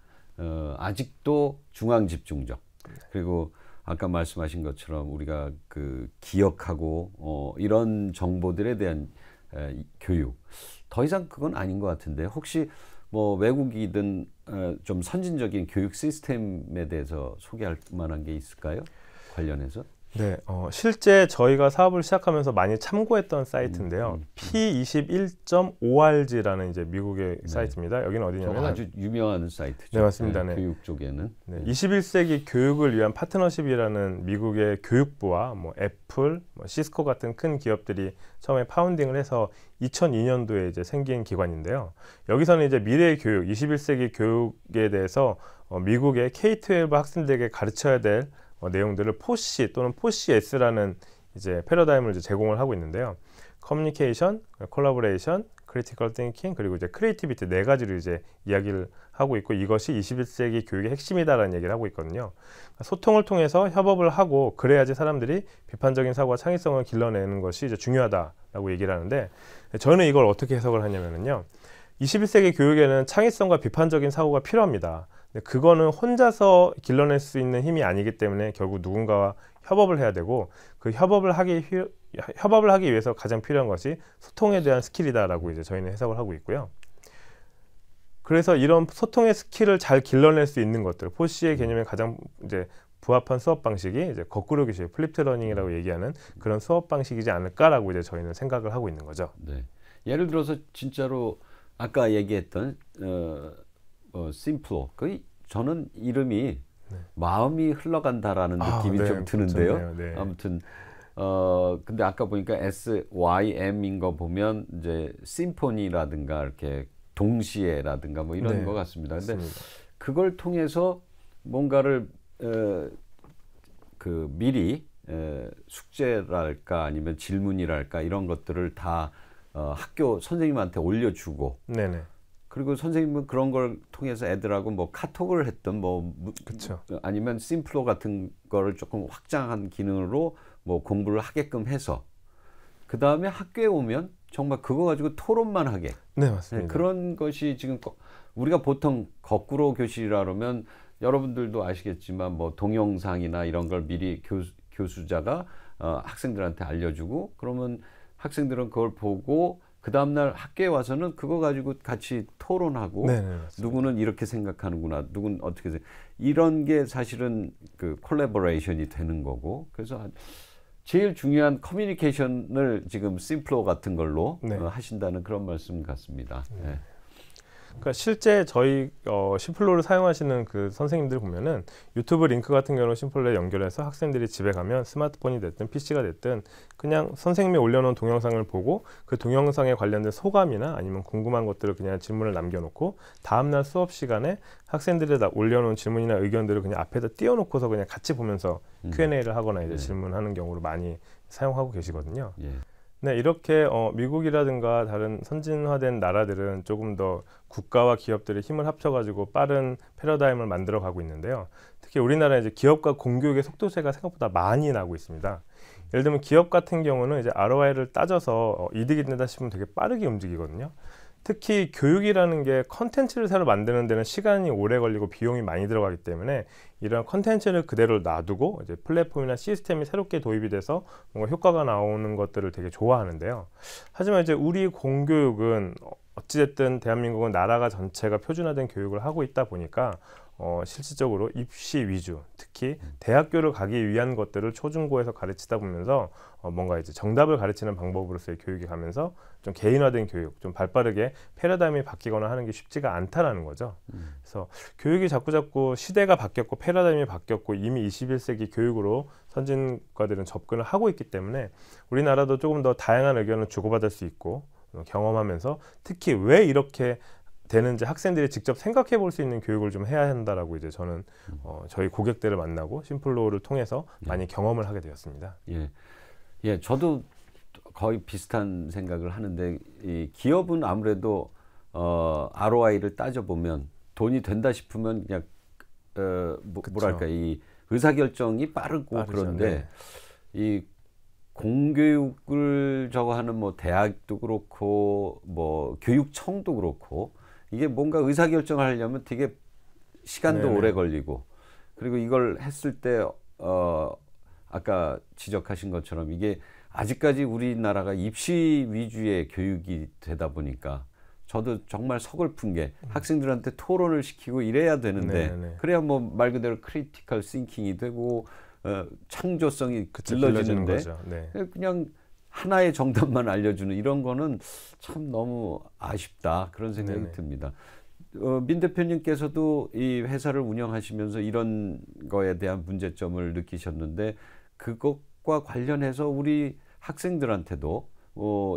아직도 중앙 집중적, 그리고 아까 말씀하신 것처럼 우리가 그 기억하고 이런 정보들에 대한 교육, 더 이상 그건 아닌 것 같은데, 혹시 뭐 외국이든 좀 선진적인 교육 시스템에 대해서 소개할 만한 게 있을까요? 관련해서? 네, 실제 저희가 사업을 시작하면서 많이 참고했던 사이트인데요. P21.org라는 이제 미국의 사이트입니다. 여기는 어디냐면 아주 유명한 사이트죠. 네, 맞습니다. 네. 교육 쪽에는. 네, 21세기 교육을 위한 파트너십이라는 미국의 교육부와 뭐 애플, 뭐 시스코 같은 큰 기업들이 처음에 파운딩을 해서 2002년도에 이제 생긴 기관인데요. 여기서는 이제 미래의 교육, 21세기 교육에 대해서 미국의 K-12 학생들에게 가르쳐야 될 내용들을 포시 또는 포시S라는 이제 패러다임을 이제 제공을 하고 있는데요. 커뮤니케이션, 콜라보레이션, 크리티컬 띵킹, 그리고 이제 크리에이티비티 네 가지를 이제 이야기를 하고 있고, 이것이 21세기 교육의 핵심이다라는 얘기를 하고 있거든요. 소통을 통해서 협업을 하고 그래야지 사람들이 비판적인 사고와 창의성을 길러내는 것이 이제 중요하다라고 얘기를 하는데, 저는 이걸 어떻게 해석을 하냐면요. 21세기 교육에는 창의성과 비판적인 사고가 필요합니다. 그거는 혼자서 길러낼 수 있는 힘이 아니기 때문에 결국 누군가와 협업을 해야 되고, 그 협업을 하기 위해서 가장 필요한 것이 소통에 대한 스킬이다라고 이제 저희는 해석을 하고 있고요. 그래서 이런 소통의 스킬을 잘 길러낼 수 있는 것들, 포시의 개념에 가장 이제 부합한 수업 방식이 이제 거꾸로 교실, 플립드 러닝이라고 얘기하는 그런 수업 방식이지 않을까라고 이제 저희는 생각을 하고 있는 거죠. 네. 예를 들어서 진짜로 아까 얘기했던 심플로, 저는 이름이 네. 마음이 흘러간다라는 느낌이 네, 좀 드는데요. 네. 아무튼 근데 아까 보니까 SYM인 거 보면 이제 심포니라든가 이렇게 동시에라든가 뭐 이런 네, 것 같습니다. 근데 맞습니다. 그걸 통해서 뭔가를 그 미리 숙제랄까 아니면 질문이랄까 이런 것들을 다 학교 선생님한테 올려주고, 네네. 그리고 선생님은 그런 걸 통해서 애들하고 뭐 카톡을 했든 뭐 그쵸. 아니면 심플로 같은 거를 조금 확장한 기능으로 뭐 공부를 하게끔 해서 그 다음에 학교에 오면 정말 그거 가지고 토론만 하게. 네, 맞습니다. 그런 것이 지금 우리가 보통 거꾸로 교실이라 그러면 여러분들도 아시겠지만 뭐 동영상이나 이런 걸 미리 교수자가 학생들한테 알려주고, 그러면 학생들은 그걸 보고 그 다음날 학교에 와서는 그거 가지고 같이 토론하고, 네네, 누구는 이렇게 생각하는구나, 누구는 어떻게 이런 게 사실은 그 콜라보레이션이 되는 거고, 그래서 제일 중요한 커뮤니케이션을 지금 심플로 같은 걸로 네. 하신다는 그런 말씀 같습니다. 네. 그러니까 실제 저희 심플로를 사용하시는 그 선생님들 보면은 유튜브 링크 같은 경우는 심플로에 연결해서 학생들이 집에 가면 스마트폰이 됐든 PC가 됐든 그냥 선생님이 올려놓은 동영상을 보고 그 동영상에 관련된 소감이나 아니면 궁금한 것들을 그냥 질문을 남겨놓고 다음날 수업 시간에 학생들이 올려놓은 질문이나 의견들을 그냥 앞에다 띄워놓고서 그냥 같이 보면서 Q&A를 하거나 이제 질문하는 경우를 많이 사용하고 계시거든요. 예. 네, 이렇게 미국이라든가 다른 선진화된 나라들은 조금 더 국가와 기업들이 힘을 합쳐가지고 빠른 패러다임을 만들어가고 있는데요. 특히 우리나라는 이제 기업과 공교육의 속도차가 생각보다 많이 나고 있습니다. 예를 들면 기업 같은 경우는 이제 ROI를 따져서 이득이 된다 싶으면 되게 빠르게 움직이거든요. 특히 교육이라는 게 컨텐츠를 새로 만드는 데는 시간이 오래 걸리고 비용이 많이 들어가기 때문에 이런 컨텐츠를 그대로 놔두고 이제 플랫폼이나 시스템이 새롭게 도입이 돼서 뭔가 효과가 나오는 것들을 되게 좋아하는데요. 하지만 이제 우리 공교육은 어찌됐든 대한민국은 나라가 전체가 표준화된 교육을 하고 있다 보니까 실질적으로 입시 위주, 특히 대학교를 가기 위한 것들을 초중고에서 가르치다 보면서 뭔가 이제 정답을 가르치는 방법으로서의 교육이 가면서 좀 개인화된 교육, 좀 발빠르게 패러다임이 바뀌거나 하는 게 쉽지가 않다라는 거죠. 그래서 교육이 자꾸 시대가 바뀌었고 패러다임이 바뀌었고 이미 21세기 교육으로 선진국가들은 접근을 하고 있기 때문에 우리나라도 조금 더 다양한 의견을 주고받을 수 있고 경험하면서 특히 왜 이렇게 되는지 학생들이 직접 생각해 볼 수 있는 교육을 좀 해야 한다라고 이제 저는 저희 고객들을 만나고 심플로를 통해서 많이 경험을 하게 되었습니다. 예, 저도 거의 비슷한 생각을 하는데 이 기업은 아무래도 ROI를 따져보면 돈이 된다 싶으면 그냥 뭐랄까 이 의사결정이 빠르고 그런데 이 공교육을 저거 하는 뭐 대학도 그렇고 뭐 교육청도 그렇고 이게 뭔가 의사결정을 하려면 되게 시간도 오래 걸리고, 그리고 이걸 했을 때 아까 지적하신 것처럼 이게 아직까지 우리나라가 입시 위주의 교육이 되다 보니까 저도 정말 서글픈 게 학생들한테 토론을 시키고 이래야 되는데 그래야 뭐 말 그대로 크리티컬 싱킹이 되고 창조성이 길러지는데 그냥 하나의 정답만 알려주는 이런 거는 참 너무 아쉽다 그런 생각이 듭니다. 민 대표님께서도 이 회사를 운영하시면서 이런 거에 대한 문제점을 느끼셨는데 그것과 관련해서 우리 학생들한테도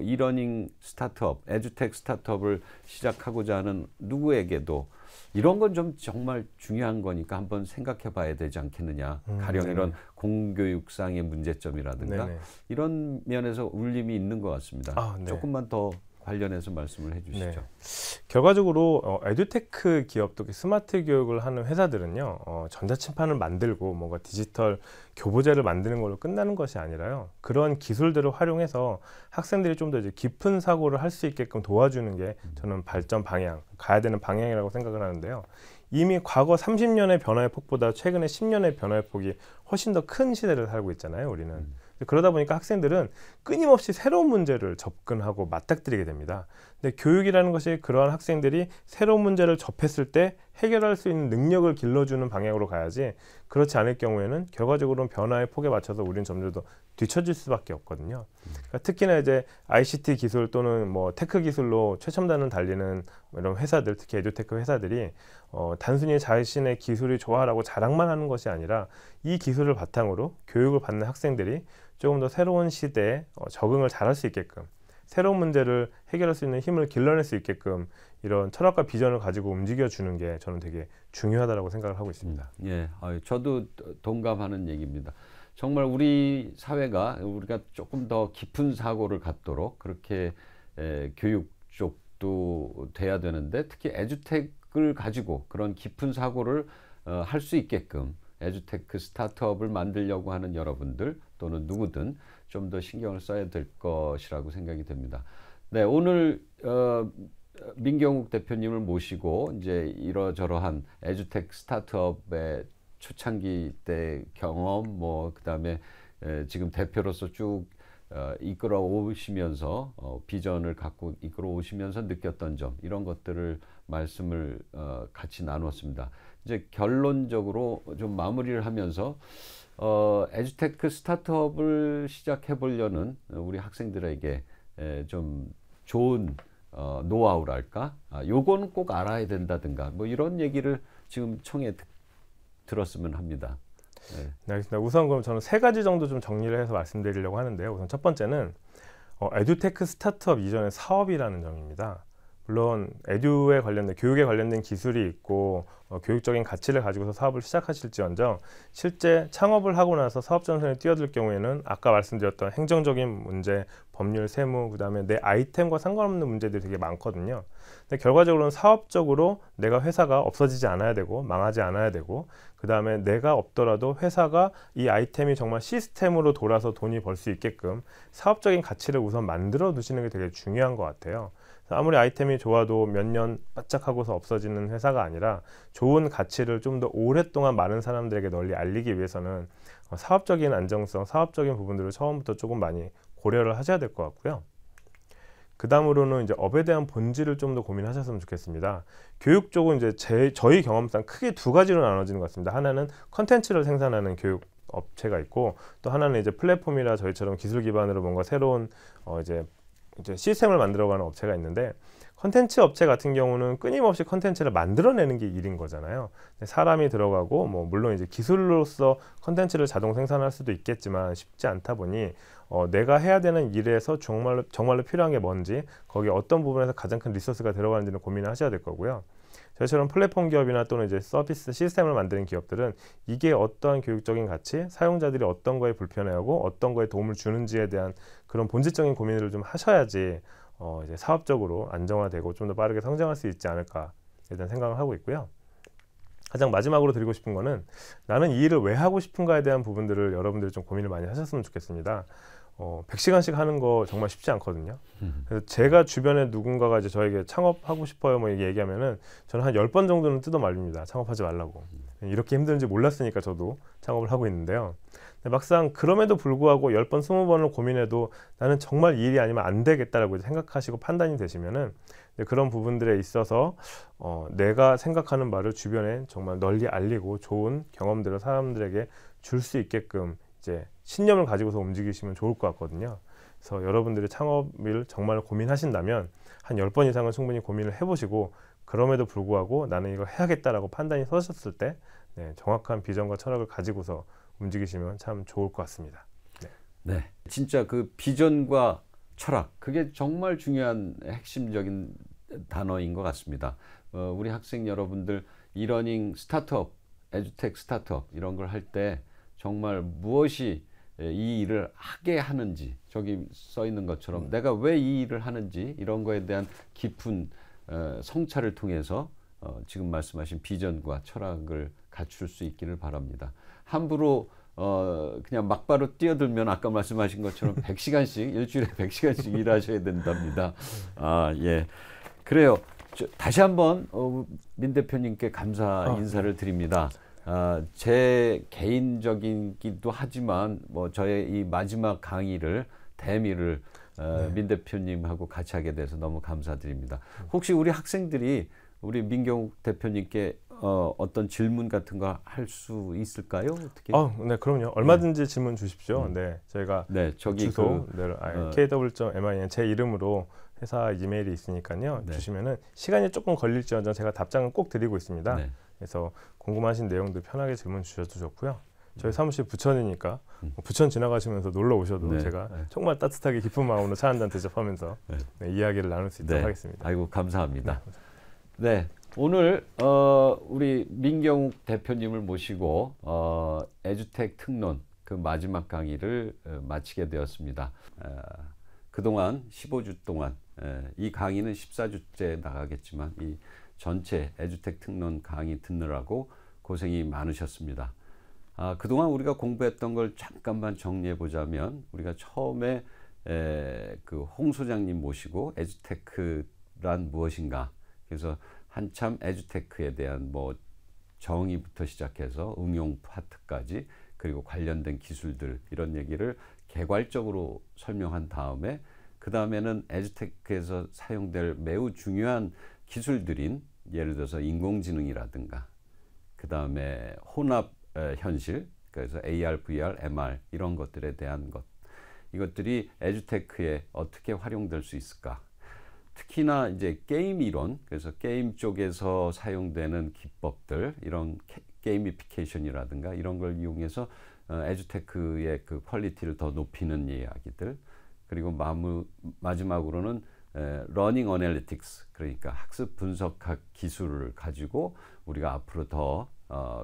이러닝 스타트업, 에듀텍 스타트업을 시작하고자 하는 누구에게도 이런 건 좀 정말 중요한 거니까 한번 생각해 봐야 되지 않겠느냐. 가령 이런 공교육상의 문제점이라든가 이런 면에서 울림이 있는 것 같습니다. 조금만 더 관련해서 말씀을 해 주시죠. 결과적으로 에듀테크 기업도 스마트 교육을 하는 회사들은요, 전자침판을 만들고 뭔가 디지털 교보제를 만드는 걸로 끝나는 것이 아니라요, 그런 기술들을 활용해서 학생들이 좀 더 이제 깊은 사고를 할 수 있게끔 도와주는 게 저는 발전 방향, 가야 되는 방향이라고 생각을 하는데요. 이미 과거 30년의 변화의 폭보다 최근에 10년의 변화의 폭이 훨씬 더 큰 시대를 살고 있잖아요, 우리는. 그러다 보니까 학생들은 끊임없이 새로운 문제를 접근하고 맞닥뜨리게 됩니다. 근데 교육이라는 것이 그러한 학생들이 새로운 문제를 접했을 때 해결할 수 있는 능력을 길러주는 방향으로 가야지, 그렇지 않을 경우에는 결과적으로는 변화의 폭에 맞춰서 우리는 점점 더 뒤처질 수밖에 없거든요. 그러니까 특히나 이제 ICT 기술 또는 뭐 테크 기술로 최첨단을 달리는 이런 회사들, 특히 에듀테크 회사들이 단순히 자신의 기술이 좋아라고 자랑만 하는 것이 아니라 이 기술을 바탕으로 교육을 받는 학생들이 조금 더 새로운 시대에 적응을 잘할 수 있게끔, 새로운 문제를 해결할 수 있는 힘을 길러낼 수 있게끔 이런 철학과 비전을 가지고 움직여주는 게 저는 되게 중요하다고 생각을 하고 있습니다. 예, 저도 동감하는 얘기입니다. 정말 우리 사회가 우리가 조금 더 깊은 사고를 갖도록 그렇게 교육 쪽도 돼야 되는데, 특히 에듀텍을 가지고 그런 깊은 사고를 할 수 있게끔 에듀테크 스타트업을 만들려고 하는 여러분들 또는 누구든 좀 더 신경을 써야 될 것이라고 생각이 됩니다. 네, 오늘 민경욱 대표님을 모시고 이제 이러저러한 에듀텍 스타트업의 초창기 때 경험, 뭐 그다음에 지금 대표로서 쭉 이끌어 오시면서 비전을 갖고 이끌어 오시면서 느꼈던 점, 이런 것들을 말씀을 같이 나눴습니다. 이제 결론적으로 좀 마무리를 하면서 에듀테크 스타트업을 시작해 보려는 우리 학생들에게 좀 좋은 노하우랄까, 요거는 꼭 알아야 된다든가 뭐 이런 얘기를 지금 청해 들었으면 합니다. 네, 알겠습니다. 우선 그럼 저는 세 가지 정도 좀 정리를 해서 말씀드리려고 하는데요. 우선 첫 번째는 에듀테크 스타트업 이전의 사업이라는 점입니다. 물론 에듀에 관련된, 교육에 관련된 기술이 있고 교육적인 가치를 가지고서 사업을 시작하실지언정, 실제 창업을 하고 나서 사업 전선에 뛰어들 경우에는 아까 말씀드렸던 행정적인 문제, 법률, 세무, 그 다음에 내 아이템과 상관없는 문제들이 되게 많거든요. 근데 결과적으로는 사업적으로 내가 회사가 없어지지 않아야 되고 망하지 않아야 되고, 그 다음에 내가 없더라도 회사가 이 아이템이 정말 시스템으로 돌아서 돈이 벌 수 있게끔 사업적인 가치를 우선 만들어 두시는 게 되게 중요한 것 같아요. 아무리 아이템이 좋아도 몇 년 바짝 하고서 없어지는 회사가 아니라 좋은 가치를 좀 더 오랫동안 많은 사람들에게 널리 알리기 위해서는 사업적인 안정성, 사업적인 부분들을 처음부터 조금 많이 고려를 하셔야 될 것 같고요. 그 다음으로는 이제 업에 대한 본질을 좀 더 고민하셨으면 좋겠습니다. 교육 쪽은 이제 저희 경험상 크게 두 가지로 나눠지는 것 같습니다. 하나는 컨텐츠를 생산하는 교육 업체가 있고, 또 하나는 이제 플랫폼이나 저희처럼 기술 기반으로 뭔가 새로운 이제 시스템을 만들어가는 업체가 있는데, 컨텐츠 업체 같은 경우는 끊임없이 컨텐츠를 만들어내는 게 일인 거잖아요. 사람이 들어가고, 뭐 물론 이제 기술로서 컨텐츠를 자동 생산할 수도 있겠지만 쉽지 않다 보니 내가 해야 되는 일에서 정말로 필요한 게 뭔지, 거기에 어떤 부분에서 가장 큰 리소스가 들어가는지는 고민을 하셔야 될 거고요. 저희처럼 플랫폼 기업이나 또는 이제 서비스 시스템을 만드는 기업들은 이게 어떠한 교육적인 가치, 사용자들이 어떤 거에 불편해하고 어떤 거에 도움을 주는지에 대한 그런 본질적인 고민을 좀 하셔야지 이제 사업적으로 안정화되고 좀 더 빠르게 성장할 수 있지 않을까에 대한 생각을 하고 있고요. 가장 마지막으로 드리고 싶은 거는, 나는 이 일을 왜 하고 싶은가에 대한 부분들을 여러분들이 좀 고민을 많이 하셨으면 좋겠습니다. 100시간씩 하는 거 정말 쉽지 않거든요. 그래서 제가 주변에 누군가가 이제 저에게 창업하고 싶어요 뭐 얘기하면은 저는 한 10번 정도는 뜯어 말립니다. 창업하지 말라고. 이렇게 힘든지 몰랐으니까 저도 창업을 하고 있는데요. 근데 막상 그럼에도 불구하고 10번, 20번을 고민해도 나는 정말 이 일이 아니면 안 되겠다라고 생각하시고 판단이 되시면은 그런 부분들에 있어서 내가 생각하는 바를 주변에 정말 널리 알리고 좋은 경험들을 사람들에게 줄 수 있게끔 이제 신념을 가지고서 움직이시면 좋을 것 같거든요. 그래서 여러분들이 창업을 정말 고민하신다면 한 10번 이상은 충분히 고민을 해보시고, 그럼에도 불구하고 나는 이거 해야겠다라고 판단이 서셨을 때 정확한 비전과 철학을 가지고서 움직이시면 참 좋을 것 같습니다. 네, 진짜 그 비전과 철학, 그게 정말 중요한 핵심적인 단어인 것 같습니다. 우리 학생 여러분들 이러닝 스타트업, 에듀텍 스타트업 이런 걸 할 때 정말 무엇이 이 일을 하게 하는지, 저기 써 있는 것처럼 내가 왜 이 일을 하는지 이런 거에 대한 깊은 성찰을 통해서 지금 말씀하신 비전과 철학을 갖출 수 있기를 바랍니다. 함부로 그냥 막바로 뛰어들면 아까 말씀하신 것처럼 100시간씩 일주일에 100시간씩 일하셔야 된답니다. 예, 그래요. 다시 한번 민 대표님께 감사 인사를 드립니다. 제 개인적이기도 하지만 뭐 저의 이 마지막 강의를 대미를 민 대표님하고 같이 하게 돼서 너무 감사드립니다. 혹시 우리 학생들이 우리 민경욱 대표님께 어떤 질문 같은 거 할 수 있을까요? 어떻게? 네, 그럼요. 얼마든지 질문 주십시오. 네, 저희가 저기 주소 kw.min 제 이름으로 회사 이메일이 있으니까요. 주시면은 시간이 조금 걸릴지언정 제가 답장은 꼭 드리고 있습니다. 그래서 궁금하신 내용들 편하게 질문 주셔도 좋고요. 저희 사무실 부천이니까 부천 지나가시면서 놀러 오셔도 제가 정말 따뜻하게 깊은 마음으로 차 한잔 대접하면서 이야기를 나눌 수 있도록 하겠습니다. 아이고 감사합니다. 네, 오늘 우리 민경욱 대표님을 모시고 에듀텍 특론 그 마지막 강의를 마치게 되었습니다. 그동안 15주 동안 이 강의는 14주째 나가겠지만 이 전체 에듀텍 특론 강의 듣느라고 고생이 많으셨습니다. 그동안 우리가 공부했던 걸 잠깐만 정리해 보자면 우리가 처음에 그 홍 소장님 모시고 에듀테크란 무엇인가, 그래서 한참 에듀테크에 대한 뭐 정의부터 시작해서 응용 파트까지 그리고 관련된 기술들 이런 얘기를 개괄적으로 설명한 다음에 그 다음에는 에듀테크에서 사용될 매우 중요한 기술들인 예를 들어서 인공지능이라든가 그 다음에 혼합 현실, 그래서 AR, VR, MR 이런 것들에 대한 것, 이것들이 에듀테크에 어떻게 활용될 수 있을까? 특히나 이제 게임 이론, 그래서 게임 쪽에서 사용되는 기법들, 이런 게이미피케이션이라든가 이런 걸 이용해서 에듀테크의 그 퀄리티를 더 높이는 이야기들, 그리고 마지막으로는 러닝 어널리틱스, 그러니까 학습 분석학 기술을 가지고 우리가 앞으로 더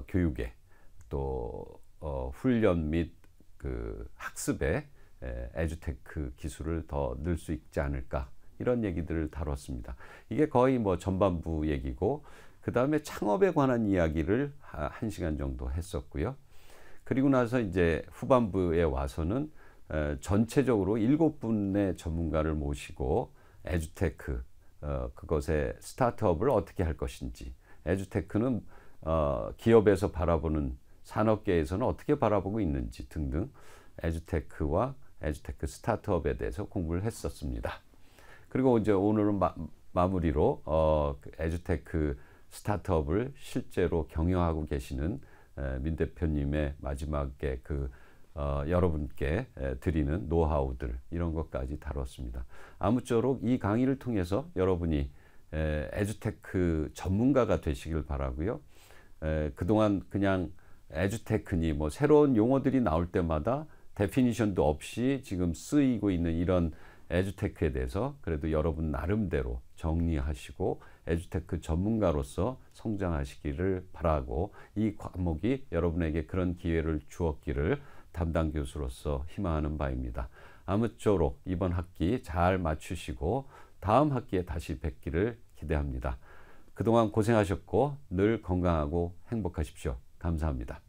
교육에 또 훈련 및 그 학습에 에듀테크 기술을 더 넣을 수 있지 않을까, 이런 얘기들을 다뤘습니다. 이게 거의 뭐 전반부 얘기고, 그 다음에 창업에 관한 이야기를 1시간 정도 했었고요. 그리고 나서 이제 후반부에 와서는 전체적으로 7분의 전문가를 모시고 에듀테크, 그것의 스타트업을 어떻게 할 것인지, 에듀테크는 기업에서 바라보는, 산업계에서는 어떻게 바라보고 있는지 등등 에듀테크와 에듀테크 스타트업에 대해서 공부를 했었습니다. 그리고 이제 오늘은 마무리로 에듀테크 스타트업을 실제로 경영하고 계시는 민 대표님의 마지막에 여러분께 드리는 노하우들, 이런 것까지 다뤘습니다. 아무쪼록 이 강의를 통해서 여러분이 에듀테크 전문가가 되시길 바라고요. 그동안 그냥 에듀테크니 뭐 새로운 용어들이 나올 때마다 데피니션도 없이 지금 쓰이고 있는 이런 에듀테크에 대해서 그래도 여러분 나름대로 정리하시고 에듀테크 전문가로서 성장하시기를 바라고, 이 과목이 여러분에게 그런 기회를 주었기를 담당 교수로서 희망하는 바입니다. 아무쪼록 이번 학기 잘 마치시고 다음 학기에 다시 뵙기를 기대합니다. 그동안 고생하셨고 늘 건강하고 행복하십시오. 감사합니다.